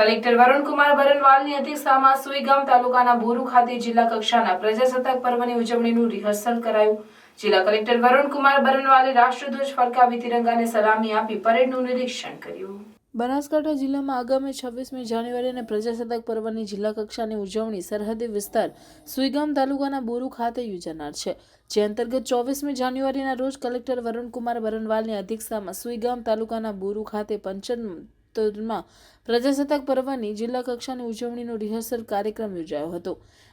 Collector Varun Kumar બરનવાલની અધ્યક્ષતામાં સુઈગામ તાલુકાના બોરુ ખાતે જિલ્લા કક્ષાના પ્રજાસત્તાક પર્વની ઉજવણીનું રિહર્સલ કરાયું. જિલ્લા કલેક્ટર વરુણકુમાર બરનવાલે રાષ્ટ્રધ્વજ ફરકાવી તિરંગાને સલામી આપી પરેડનું નિરીક્ષણ કર્યું. બનાસકાંઠા જિલ્લામાં આગામી 26મી જાન્યુઆરીને પ્રજાસત્તાક પર્વની જિલ્લા કક્ષાની ઉજવણી સરહદી વિસ્તાર સુઈગામ તાલુકાના બોરુ ખાતે યોજાનાર છે. જે અંતર્ગત 24મી જાન્યુઆરીના રોજ કલેક્ટર વરુણકુમાર બરનવાલની અધ્યક્ષતામાં સુઈગામ તાલુકાના બોરુ ખાતે 75માં પ્રજાસત્તાક પર્વની જિલ્લા કક્ષાની ઉજવણીનો રિહર્સલ કાર્યક્રમ યોજાયો હતો.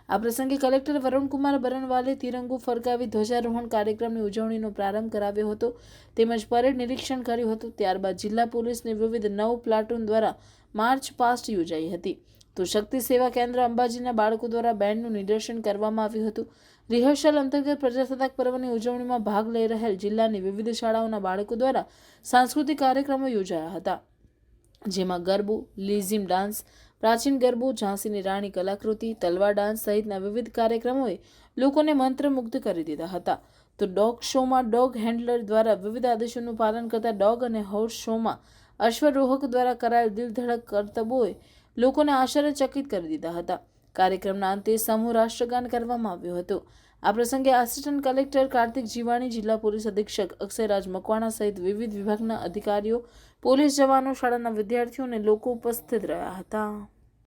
આ પ્રસંગે કલેક્ટર વરુણકુમાર બરનવાલે તિરંગો ફરકાવી ધ્વજારોહણ કાર્યક્રમની ઉજવણીનો પ્રારંભ કરાવ્યો હતો તેમજ પરેડ નિરીક્ષણ કર્યું હતું. ત્યારબાદ જિલ્લા પોલીસની વિવિધ 9 પ્લાટૂન દ્વારા માર્ચ પાસ્ટ યોજાઈ હતી. તો શક્તિ સેવા કેન્દ્ર અંબાજીના બાળકો દ્વારા બેન્ડનું નિદર્શન કરવામાં આવ્યું હતું. રિહર્સલ અંતર્ગત પ્રજાસત્તાક પર્વની ઉજવણીમાં ભાગ લઈ રહેલ જિલ્લાની વિવિધ શાળાઓના બાળકો દ્વારા સાંસ્કૃતિક કાર્યક્રમો યોજાયા હતા. જેમાં ગરબો, લીઝીમ ડાન્સ, પ્રાચીન ગરબો, ઝાંસીની રાણી કલાકૃતિ, તલવાર ડાન્સ સહિતના વિવિધ કાર્યક્રમોએ લોકોને મંત્રમુગ્ધ કરી દીધા હતા. તો ડોગ શોમાં ડોગ હેન્ડલર દ્વારા વિવિધ આદેશોનું પાલન કરતા ડોગ અને હોર્સ શોમાં અશ્વરોહક દ્વારા કરાયેલ દિલધડક કરતબોએ લોકોને આશ્ચર્યચકિત કરી દીધા હતા. કાર્યક્રમના અંતે સમૂહ રાષ્ટ્રગાન કરવામાં આવ્યો હતો. આ પ્રસંગે આસિસ્ટન્ટ કલેક્ટર કાર્તિક જીવાણી, જિલ્લા પોલીસ અધિક્ષક અક્ષયરાજ મકવાણા સહિત વિવિધ વિભાગના અધિકારીઓ, પોલીસ જવાનો, શાળાના વિદ્યાર્થીઓ અને લોકો ઉપસ્થિત રહ્યા હતા.